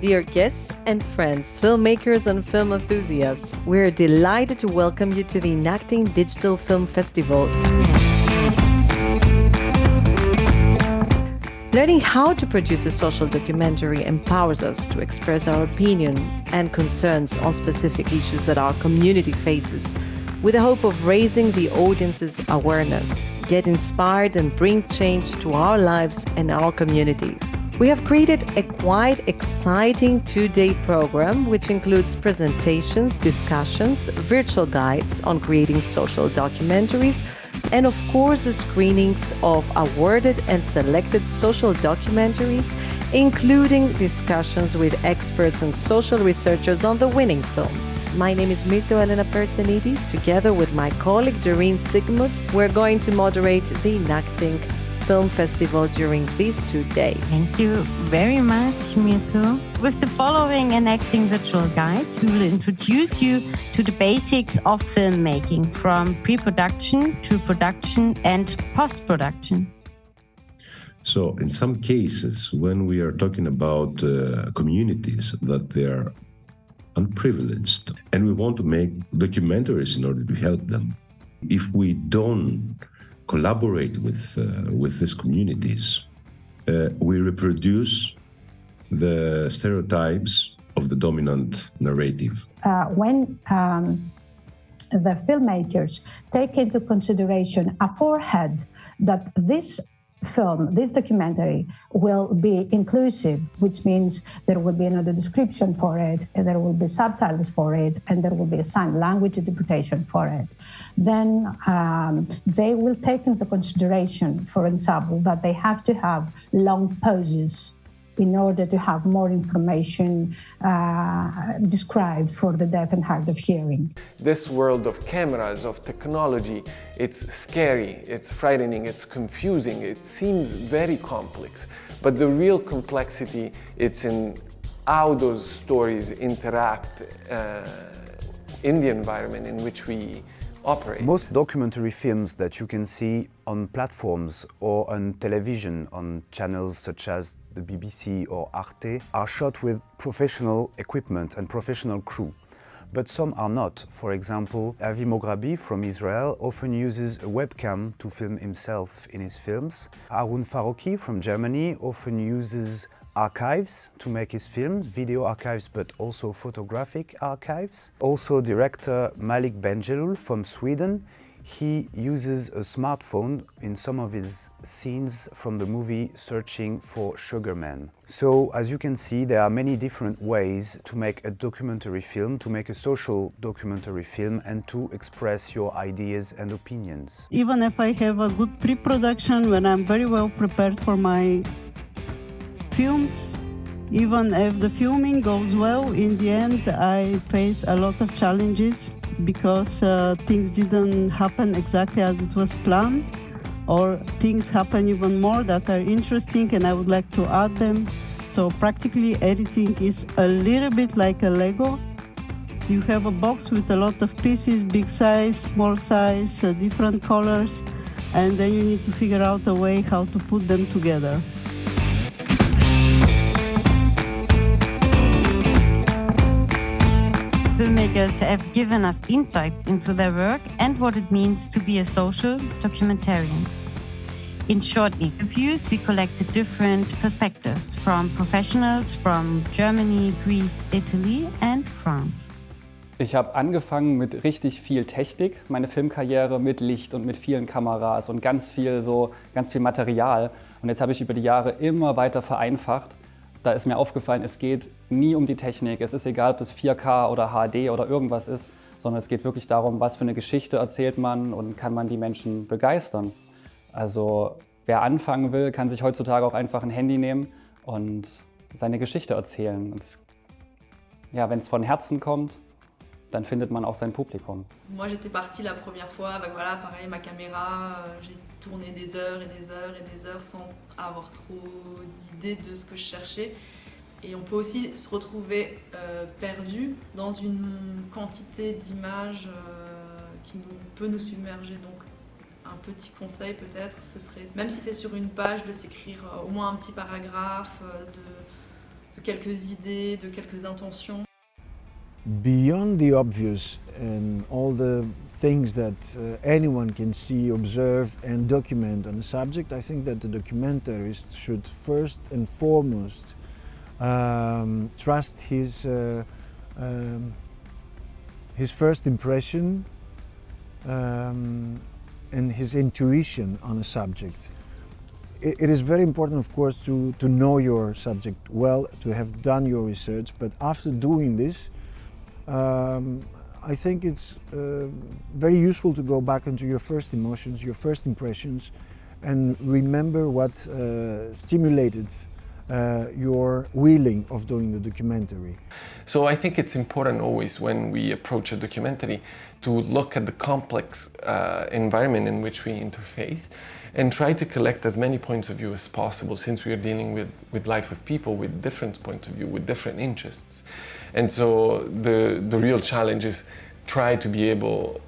dear guests and friends, filmmakers and film enthusiasts. We're delighted to welcome you to the ENACTING Digital Film Festival. Learning how to produce a social documentary empowers us to express our opinion and concerns on specific issues that our community faces, with the hope of raising the audience's awareness, get inspired and bring change to our lives and our community. We have created a quite exciting 2-day program which includes presentations, discussions, virtual guides on creating social documentaries, and of course the screenings of awarded and selected social documentaries, including discussions with experts and social researchers on the winning films. My name is Mito Elena Perzenidi. Together with my colleague Doreen Sigmund, we're going to moderate the ENACTING Film Festival during these 2 days. Thank you very much, Mito. With the following ENACTING virtual guides, we will introduce you to the basics of filmmaking, from pre-production to production and post-production. So in some cases, when we are talking about communities that they are unprivileged and we want to make documentaries in order to help them, if we don't collaborate with these communities, we reproduce the stereotypes of the dominant narrative. When the filmmakers take into consideration aforehead that this film, this documentary, will be inclusive, which means there will be another description for it, and there will be subtitles for it, and there will be a sign language interpretation for it. Then they will take into consideration, for example, that they have to have long pauses in order to have more information described for the deaf and hard of hearing. This world of cameras, of technology, it's scary, it's frightening, it's confusing, it seems very complex. But the real complexity, it's in how those stories interact in the environment in which we operate. Most documentary films that you can see on platforms or on television, on channels such as the BBC or Arte, are shot with professional equipment and professional crew. But some are not. For example, Avi Mograbi from Israel often uses a webcam to film himself in his films. Harun Farouki from Germany often uses archives to make his films, video archives, but also photographic archives. Also director Malik Benjelloul from Sweden, he uses a smartphone in some of his scenes from the movie Searching for Sugar Man. So as you can see, there are many different ways to make a documentary film, to make a social documentary film, and to express your ideas and opinions. Even if I have a good pre-production, when I'm very well prepared for my films, even if the filming goes well, in the end I face a lot of challenges because things didn't happen exactly as it was planned, or things happen even more that are interesting and I would like to add them. So practically editing is a little bit like a Lego. You have a box with a lot of pieces, big size, small size, different colors, and then you need to figure out a way how to put them together. Filmmakers have given us insights into their work and what it means to be a social documentarian. In short interviews, we collected different perspectives from professionals from Germany, Greece, Italy and France. Ich habe angefangen mit richtig viel Technik, meine Filmkarriere mit Licht und mit vielen Kameras und ganz viel Material. Und jetzt habe ich über die Jahre immer weiter vereinfacht. Da ist mir aufgefallen, es geht nie um die Technik. Es ist egal, ob das 4K oder HD oder irgendwas ist, sondern es geht wirklich darum, was für eine Geschichte erzählt man und kann man die Menschen begeistern. Also wer anfangen will, kann sich heutzutage auch einfach ein Handy nehmen und seine Geschichte erzählen. Und wenn es von Herzen kommt, dann findet man auch sein Publikum. Moi j'étais partie la première fois avec pareil ma caméra, j'ai tourné des heures et des heures et des heures sans avoir trop d'idées de ce que je cherchais. Et on peut aussi se retrouver perdu dans une quantité d'images qui peut nous submerger. Donc un petit conseil peut-être, ce serait, même si c'est sur une page, de s'écrire au moins un petit paragraphe, de quelques idées, de quelques intentions. Beyond the obvious and all the things that anyone can see, observe and document on a subject, I think that the documentarist should first and foremost trust his first impression and his intuition on a subject. It is very important, of course, to know your subject well, to have done your research, but after doing this, I think it's very useful to go back into your first emotions, your first impressions, and remember what stimulated your willing of doing the documentary. So I think it's important always when we approach a documentary to look at the complex environment in which we interface and try to collect as many points of view as possible, since we are dealing with life of people with different points of view, with different interests. And so the real challenge is try to be able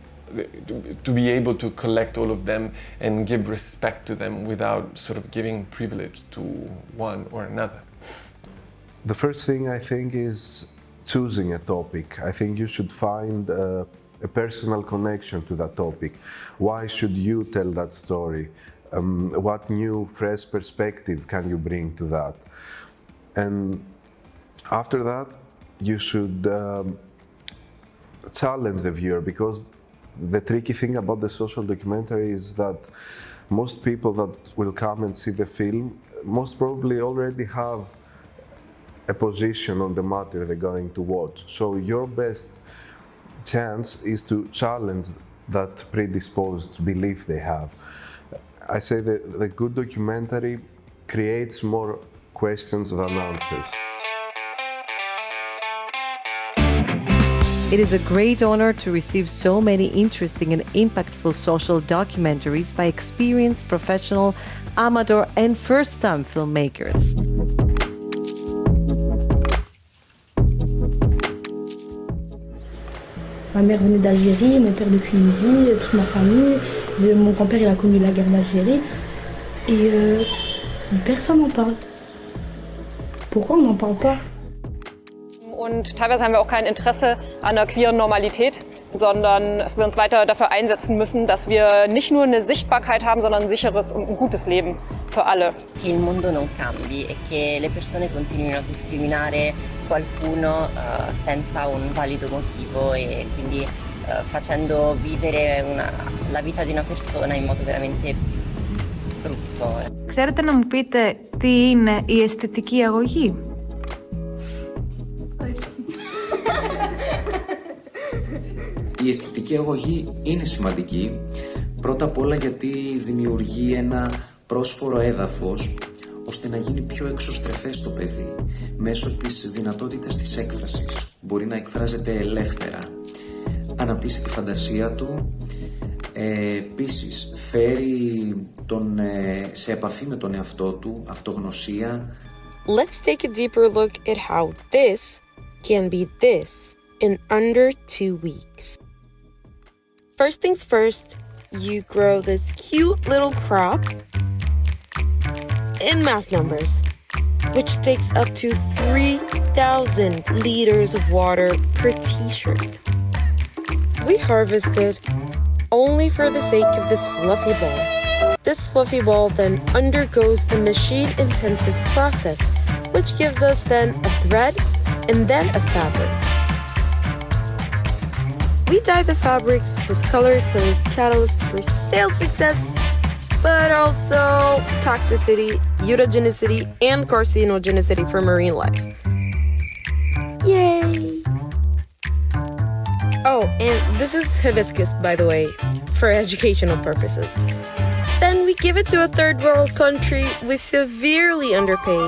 to collect all of them and give respect to them without sort of giving privilege to one or another. The first thing I think is choosing a topic. I think you should find a personal connection to that topic. Why should you tell that story? What new, fresh perspective can you bring to that? And after that, you should challenge the viewer, because the tricky thing about the social documentary is that most people that will come and see the film most probably already have a position on the matter they're going to watch. So your best chance is to challenge that predisposed belief they have. I say that the good documentary creates more questions than answers. It is a great honor to receive so many interesting and impactful social documentaries by experienced professional, amateur and first-time filmmakers. Ma mère venait d'Algérie, mon père de Tunisie, toute ma famille. Mon grand-père il a connu la guerre d'Algérie et personne n'en parle. Pourquoi on n'en parle pas? Und teilweise haben wir auch kein Interesse an einer queeren Normalität, sondern dass wir uns weiter dafür einsetzen müssen, dass wir nicht nur eine Sichtbarkeit haben, sondern ein sicheres und ein gutes Leben für alle. Che il mondo non cambi e che le persone continuino a discriminare qualcuno senza un valido motivo e quindi facendo vivere la vita di una persona in modo veramente brutto. Ξέρετε να μου πείτε τι είναι η αισθητική αγωγή? Η αισθητική αγωγή είναι σημαντική, πρώτα απ' όλα γιατί δημιουργεί ένα πρόσφορο έδαφος ώστε να γίνει πιο εξωστρεφές το παιδί μέσω της δυνατότητας της έκφρασης. Μπορεί να εκφράζεται ελεύθερα, αναπτύσσει τη φαντασία του, επίσης φέρει τον σε επαφή με τον εαυτό του, αυτογνωσία. Let's take a deeper look at how this can be this in under 2 weeks. First things first, you grow this cute little crop in mass numbers, which takes up to 3,000 liters of water per t-shirt. We harvest it only for the sake of this fluffy ball. This fluffy ball then undergoes a machine-intensive process, which gives us then a thread and then a fabric. We dye the fabrics with colors that are catalysts for sales success, but also toxicity, mutagenicity, and carcinogenicity for marine life. Yay! Oh, and this is hibiscus, by the way, for educational purposes. Then we give it to a third world country we severely underpay.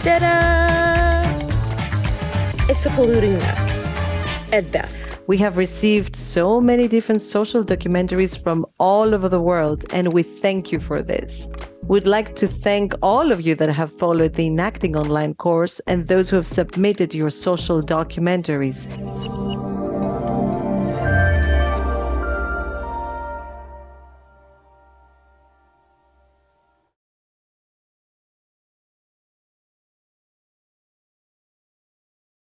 Ta-da! It's a polluting mess, at best. We have received so many different social documentaries from all over the world, and we thank you for this. We'd like to thank all of you that have followed the Enacting Online course and those who have submitted your social documentaries.